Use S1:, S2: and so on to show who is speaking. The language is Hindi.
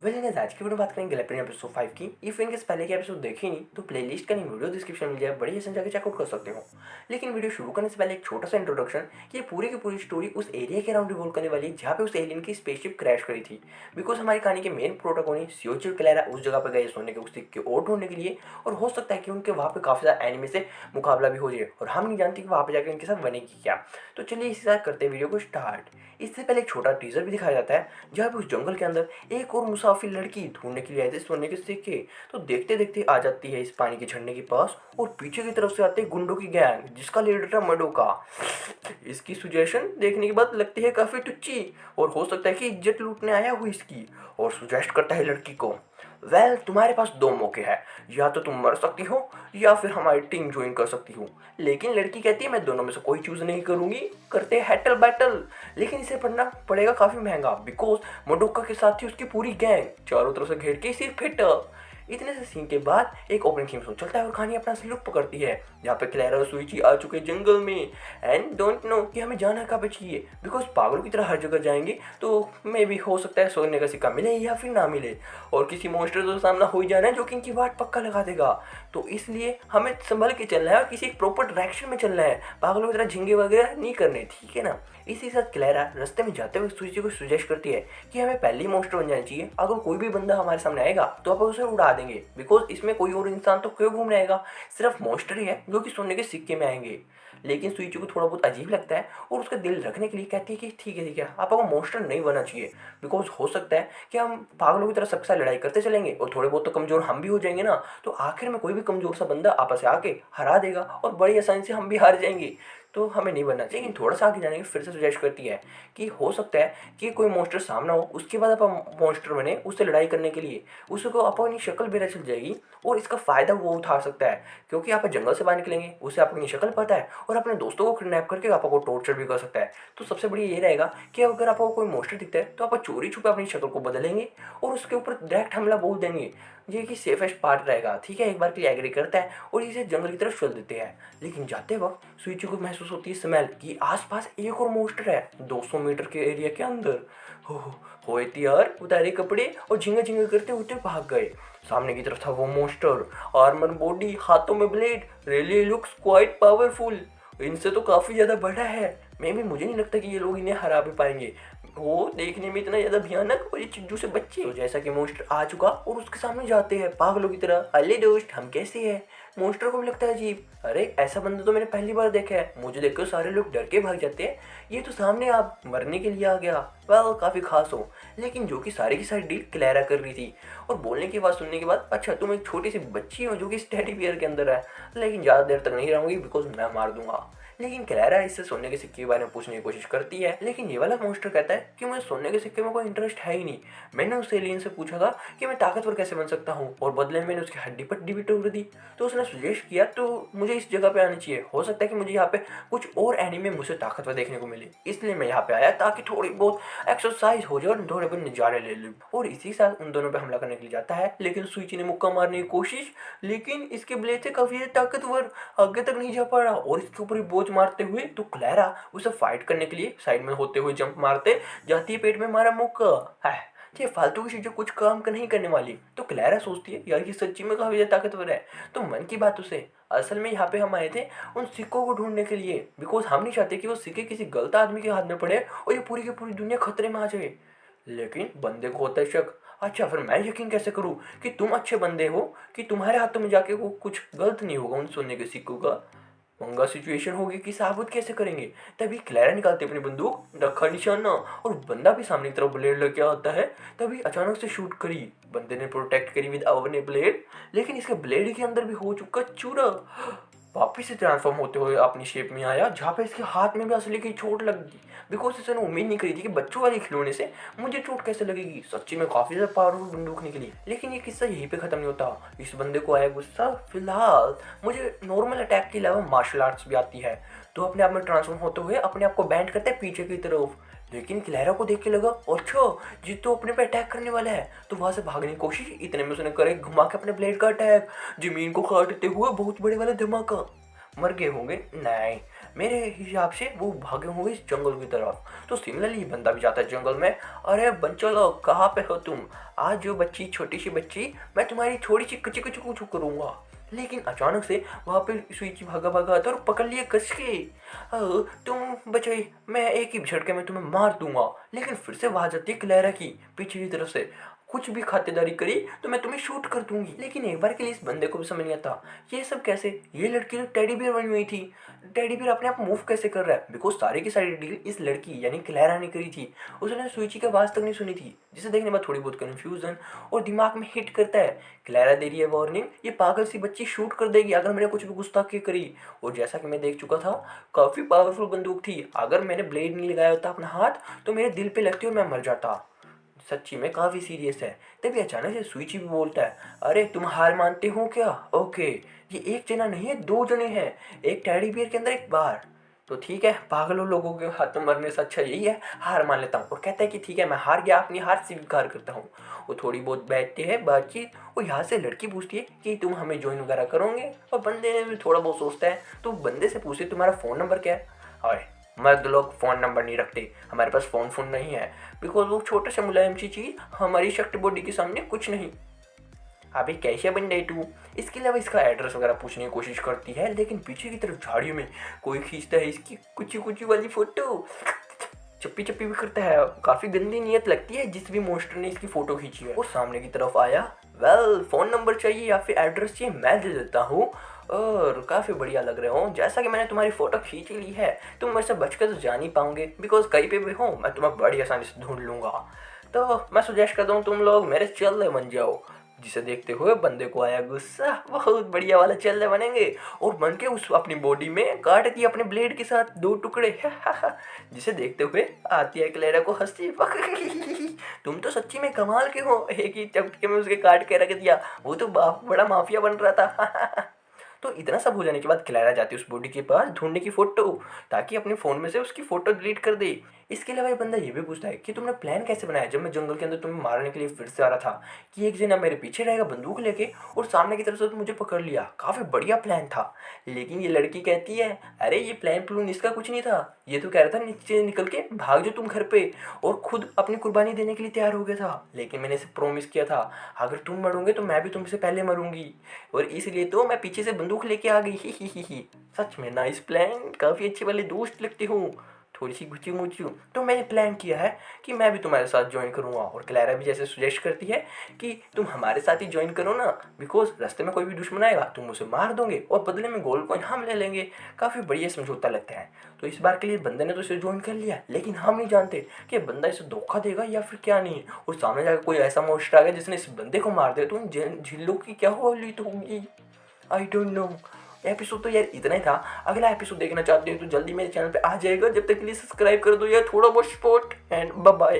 S1: गाइस आज की वीडियो बात करेंगे गैलेक्टिक एपिसोड 5 की। इफ इनकेस पहले के एपिसोड देखे नहीं तो प्लेलिस्ट का वीडियो डिस्क्रिप्शन में जाए, बड़ी आसान जाकर चेकआउट कर सकते हो। लेकिन वीडियो शुरू करने से पहले एक छोटा सा इंट्रोडक्शन कि ये पूरी की पूरी स्टोरी उस एरिया के अराउंड रिवॉल्व करने वाली है जहाँ पे उस एलियन की स्पेसशिप क्रैश करी थी। बिकॉज हमारी कहानी के मेन प्रोटोगोनिस्ट सियोचिर क्लैरा उस जगह पर गए सोने के उस सिक्के और ढूंढने के लिए, और हो सकता है कि उनके वहाँ पे काफ़ी ज़्यादा एनिमी से मुकाबला भी हो जाए और हम नहीं जानते कि वहाँ पे जाकर उनके साथ बनेगी क्या। तो चलिए इसी साथ करते हैं वीडियो को स्टार्ट। इससे पहले एक छोटा टीजर भी दिखाया जाता है जहाँ पे उस जंगल के अंदर एक और मुसाफिर लड़की ढूंढने के लिए आए थे सोने के सिक्के। तो देखते देखते आ जाती है इस पानी के झरने के पास और पीछे की तरफ से आते हैं गुंडों की गैंग जिसका लीडर था मडोका। इसकी सुजेशन देखने के बाद लगती है काफ़ी टुच्ची और हो सकता है कि इज्जत लूटने आया हो इसकी, और सुजेस्ट करता है लड़की को, तुम्हारे पास दो मौके हैं, या तो तुम मर सकती हो या फिर हमारी टीम ज्वाइन कर सकती हो। लेकिन लड़की कहती है मैं दोनों में से कोई चूज नहीं करूंगी। करते हैं हैटल बैटल, लेकिन इसे पढ़ना पड़ेगा काफी महंगा बिकॉज मोडोका के साथ ही उसकी पूरी गैंग चारों तरफ से घेर के सिर्फ हिट। इतने से सीन के बाद एक ओपनिंग थीम सॉन्ग चलता है और कहानी अपना असली रुख पकड़ती है जहाँ पे क्लैरा और सुइची आ चुके हैं जंगल में एंड डोंट नो कि हमें जाना कहाँ पे चाहिए बिकॉज पागलों की तरह हर जगह जाएंगे तो मे भी हो सकता है सोने का सिक्का मिले या फिर ना मिले, और किसी मॉन्स्टर का सामना हो ही जाना है जो कि इनकी वाट पक्का लगा देगा। तो इसलिए हमें संभल के चलना है और किसी प्रॉपर डायरेक्शन में चलना है, पागलों की तरह झिंगे वगैरह नहीं करने, ठीक है ना। इसी साथ क्लैरा रास्ते में जाते हुए सुइची को सजेस्ट करती है कि हमें पहले ही मॉन्स्टर बन जाना चाहिए, अगर कोई भी बंदा हमारे सामने आएगा तो आप उसे उड़ा देंगे बिकॉज इसमें कोई और इंसान तो क्यों घूमने आएगा, सिर्फ मॉन्स्टर ही है जो कि सोने के सिक्के में आएंगे। लेकिन सुइची को थोड़ा बहुत अजीब लगता है और उसका दिल रखने के लिए कहती है कि ठीक है आपको मॉन्स्टर नहीं बनना चाहिए बिकॉज हो सकता है कि हम पागलों की तरह सबके साथ लड़ाई करते चलेंगे और थोड़े बहुत तो कमजोर हम भी हो जाएंगे ना, तो आखिर में कोई भी कमजोर सा बंदा आपस से आके हरा देगा और बड़ी आसानी से हम भी हार जाएंगे, तो हमें नहीं बनना चाहिए। लेकिन थोड़ा सा आगे जाने के फिर से सजेस्ट करती है कि हो सकता है कि कोई मॉन्स्टर सामना हो उसके बाद आप मॉन्स्टर बने उससे लड़ाई करने के लिए, उसको अपनी शक्ल बेरा चल जाएगी और इसका फ़ायदा वो उठा सकता है क्योंकि आप जंगल से बाहर निकलेंगे उसे अपनी शक्ल पता है और अपने दोस्तों को किडनैप करके आपको टॉर्चर भी कर सकता है। तो सबसे बड़ी ये रहेगा कि अगर आपको कोई मॉन्स्टर दिखता है तो आप चोरी छुपे अपनी शक्ल को बदलेंगे और उसके ऊपर डायरेक्ट हमला बोल देंगे, ये कि सेफेस्ट पार्ट रहेगा, ठीक है। एक बार के लिए एग्री करता है और इसे जंगल की तरफ चल देते हैं। लेकिन जाते वक्त सुइची को महसूस होती है स्मेल कि आसपास एक और मॉन्स्टर है 200 मीटर के एरिया के अंदर। हो यार उतारे कपड़े और झिंगा झिंगा करते होते भाग गए। सामने की तरफ था वो मॉन्स्टर, आर्मर बॉडी, हाथों में blade, really looks quite powerful, इनसे तो काफ़ी ज़्यादा बड़ा है। मुझे नहीं लगता कि ये लोग इन्हें हरा भी पाएंगे, वो देखने में इतना ज़्यादा भयानक और ये चिज्जू से बच्चे। तो जैसा कि मॉन्स्टर आ चुका और उसके सामने जाते हैं पागलों की तरह, अले दोस्त हम कैसे हैं। मॉन्स्टर को भी लगता है अजीब, अरे ऐसा बंदा तो मैंने पहली बार देखा है, मुझे देखकर सारे लोग डर के भाग जाते हैं, ये तो सामने आप मरने के लिए आ गया। काफ़ी खास हो। लेकिन जो कि सारी की सारी डील क्लैरा कर रही थी और बोलने की बात सुनने के बाद, अच्छा तुम एक छोटी सी बच्ची हो जो कि स्टडी बियर के अंदर है, लेकिन ज़्यादा देर तक नहीं रहूंगी बिकॉज मैं मार दूंगा। लेकिन क्लैरा इससे सोने के सिक्के के बारे में पूछने की कोशिश करती है, लेकिन ये वाला मॉन्स्टर कहता है कि मुझे सोने के सिक्के में कोई इंटरेस्ट है ही नहीं। मैंने उस एलियन से पूछा था कि मैं ताकतवर कैसे बन सकता हूँ और बदले में मैंने उसकी हड्डी पट्टी भी तोड़ दी, तो उसने सजेस्ट किया तो मुझे इस जगह पे आनी चाहिए, हो सकता है कि मुझे यहाँ पे कुछ और एनिमे मुझसे ताकतवर देखने को मिले, इसलिए मैं यहाँ पे आया ताकि थोड़ी बहुत एक्सरसाइज हो जाए और थोड़े बहुत नज़ारे ले लूँ। और इसी साथ उन दोनों पे हमला करने के लिए जाता है, लेकिन सुइची ने मुक्का मारने की कोशिश, लेकिन इसके ब्लेड से काफ़ी ताकतवर, आगे तक नहीं जा पा रहा और इसके ऊपर बोझ मारते हुए तो क्लैरा उसे फाइट करने के लिए साइड में होते हुए जंप मारते जाती है, पेट में मारा मुक्का है। ये फालतू की चीजें कुछ काम का नहीं करने वाली। तो क्लैरा सोचती है यार ये सच्ची में काफी ज्यादा ताकतवर है, तो मन की बात उसे, असल में यहाँ पे हम आए थे उन सिक्कों को ढूंढने के लिए बिकॉज हम नहीं चाहते कि वो सिक्के किसी गलत आदमी के हाथ में पड़े और ये पूरी की पूरी दुनिया खतरे में आ जाए। लेकिन बंदे को होता है शक, अच्छा फिर मैं यकीन कैसे करूँ कि तुम अच्छे बंदे हो कि तुम्हारे हाथों में जाके वो कुछ गलत नहीं होगा उन सोने के सिक्कों का। पंगा सिचुएशन होगी कि साबुत कैसे करेंगे। तभी क्लैरा निकालती अपनी बंदूक, रखा निशाना और बंदा भी सामने की तरफ ब्लेड लेके आता है, तभी अचानक से शूट करी, बंदे ने प्रोटेक्ट करी विद अपने ब्लेड, लेकिन इसके ब्लेड के अंदर भी हो चुका चूरा, वापिस से ट्रांसफॉर्म होते हुए अपनी शेप में आया जहाँ पे इसके हाथ में भी असली की चोट लग गई बिकॉज इसने उम्मीद नहीं करी थी कि बच्चों वाले खिलौने से मुझे चोट कैसे लगेगी, सच्ची में काफी ज्यादा पावरफुल बंदूक निकली। लेकिन ये किस्सा यहीं पे खत्म नहीं होता, इस बंदे को आया गुस्सा, फिलहाल मुझे नॉर्मल अटैक के अलावा मार्शल आर्ट्स भी आती है, तो अपने आप में ट्रांसफॉर्म होते हुए अपने आप को बैंड करता है पीछे की तरफ। लेकिन क्लैरा को देख के लगा अच्छा जी तो अपने पे अटैक करने वाला है, तो वहां से भागने की कोशिश, इतने में उसने करे घुमा के अपने ब्लेड का अटैक, जमीन को काटते हुए बहुत बड़े वाले धमाका। मर गए होंगे नहीं, मेरे हिसाब से वो भागे हुए इस जंगल की तरफ। तो सिमिलरली बंदा भी जाता है जंगल में। अरे बंचो लोग कहाँ पे हो तुम? आज जो बच्ची, छोटी सी बच्ची, मैं तुम्हारी थोड़ी सी कुछ कुछ कुछ करूँगा। लेकिन अचानक से वहाँ पे सुइची भागा भागा आता और पकड़ लिए कस के। तुम बचे, मैं एक ही झटके में तुम्हें मार दूंगा। लेकिन फिर से वहां जाती है क्लैरा की पीछे की तरफ से, कुछ भी खातिरदारी करी तो मैं तुम्हें शूट कर दूंगी। लेकिन एक बार के लिए इस बंदे को भी समझ नहीं आता ये सब कैसे। ये लड़की तो टेडी बियर बनी हुई थी, टेडी बियर अपने आप मूव कैसे कर रहा है? बिकॉज सारी की सारी डील इस लड़की यानी क्लैरा ने करी थी। उसने सुइची की आवाज तक नहीं सुनी थी, जिसे देखने में थोड़ी बहुत कन्फ्यूजन और दिमाग में हिट करता है। क्लैरा दे रही है वार्निंग, ये पागल सी बच्ची शूट कर देगी अगर मैंने कुछ भी गुस्ताखी करी। और जैसा कि मैं देख चुका था, काफी पावरफुल बंदूक थी। अगर मैंने ब्लेड नहीं लगाया होता अपना हाथ तो मेरे दिल पे लगती और मैं मर जाता। सच्ची में काफी सीरियस है। तभी अचानक से सुइची भी बोलता है, अरे तुम हार मानते हो क्या? ओके, ये एक जना नहीं है, दो जने हैं, एक टेडी बियर के अंदर एक बार। तो ठीक है, पागलों लोगों के हाथ में मरने से अच्छा यही है, हार मान लेता हूँ। और कहता है कि ठीक है मैं हार गया, अपनी हार स्वीकार करता हूँ। वो थोड़ी बहुत बैठते हैं बातचीत। वो यहाँ से लड़की पूछती है कि तुम हमें ज्वाइन वगैरह करोगे? और बंदे भी थोड़ा बहुत सोचता है तो बंदे से पूछते तुम्हारा फ़ोन नंबर क्या है? हाय, मर्द लोग फ़ोन नंबर नहीं रखते, हमारे पास फ़ोन नहीं है। बिकॉज वो छोटा सा मुलायम सी चीज़ हमारी शक्ति बॉडी के सामने कुछ नहीं। अभी कैसे बन गई तू? इसके अलावा इसका एड्रेस वगैरह पूछने की कोशिश करती है, लेकिन पीछे की तरफ झाड़ियों में कोई खींचता है इसकी कुची कुची वाली फोटो। चप्पी चप्पी भी करता है। काफ़ी गंदी नीयत लगती है जिस भी मोस्टर ने इसकी फ़ोटो खींची है। और सामने की तरफ आया, वेल फ़ोन नंबर चाहिए या फिर एड्रेस चाहिए, मैं दे देता हूँ। और काफ़ी बढ़िया लग रहे हो। जैसा कि मैंने तुम्हारी फ़ोटो खींच ली है, तुम मेरे से बच कर तो जा नहीं पाओगे, बिकॉज कहीं पे भी हो मैं तुम्हें बड़ी आसानी से ढूंढ लूँगा। तो मैं सुजेस्ट करता हूँ तुम लोग मेरे चल्ले बन जाओ। जिसे देखते हुए बंदे को आया गुस्सा, बहुत बढ़िया वाला चल्ले बनेंगे। और बन के उस अपनी बॉडी में काट दिया अपने ब्लेड के साथ दो टुकड़े। जिसे देखते हुए आती है क्लेरा को हंसी। तुम तो सच्ची में कमाल के हो, एक ही चटके में उसके काट के रख दिया। वो तो बड़ा माफिया बन रहा था। तो इतना सब हो जाने के बाद क्लैरा जाती है उस बॉडी के पास ढूंढने की फोटो, ताकि अपने फोन में से उसकी फोटो डिलीट कर दे। इसके अलावा ये बंदा ये भी पूछता है कि तुमने प्लान कैसे बनाया जब मैं जंगल के अंदर तुम्हें मारने के लिए फिर से आ रहा था, कि एक जना मेरे पीछे रहेगा बंदूक लेके और सामने की तरफ से मुझे पकड़ लिया। काफी बढ़िया प्लान था। लेकिन ये लड़की कहती है, अरे ये प्लान इसका कुछ नहीं था, ये तो कह रहा था नीचे निकल के भाग जो तुम घर पे, और खुद अपनी कुर्बानी देने के लिए तैयार हो गया था। लेकिन मैंने इसे प्रॉमिस किया था अगर तुम मरोगे तो मैं भी तुमसे पहले मरूंगी, और इसलिए तो मैं पीछे से बंदूक लेके आ गई। ही। सच में नाइस प्लान, काफ़ी अच्छे वाले दोस्त लगते हो, थोड़ी सी गुची मुची। तो मैंने प्लान किया है कि मैं भी तुम्हारे साथ ज्वाइन करूँगा। और क्लैरा भी जैसे सुजेस्ट करती है कि तुम हमारे साथ ही ज्वाइन करो ना, बिकॉज रास्ते में कोई भी दुश्मन आएगा तुम उसे मार दोगे और बदले में गोल्ड कॉइन हम ले लेंगे। काफ़ी बढ़िया समझौता लगता है। तो इस बार के लिए बंदे ने तो इसे ज्वाइन कर लिया, लेकिन हम नहीं जानते कि बंदा इसे धोखा देगा या फिर क्या नहीं। और सामने जाकर कोई ऐसा मोस्टर आ गया जिसने इस बंदे को मार दिया तो इन झिल्लों की क्या होली होगी, आई डोंट नो। एपिसोड तो यार इतना ही था। अगला एपिसोड देखना चाहते हो तो जल्दी मेरे चैनल पे आ जाएगा। जब तक के लिए सब्सक्राइब कर दो यार, थोड़ा बहुत सपोर्ट, एंड बाय बाय।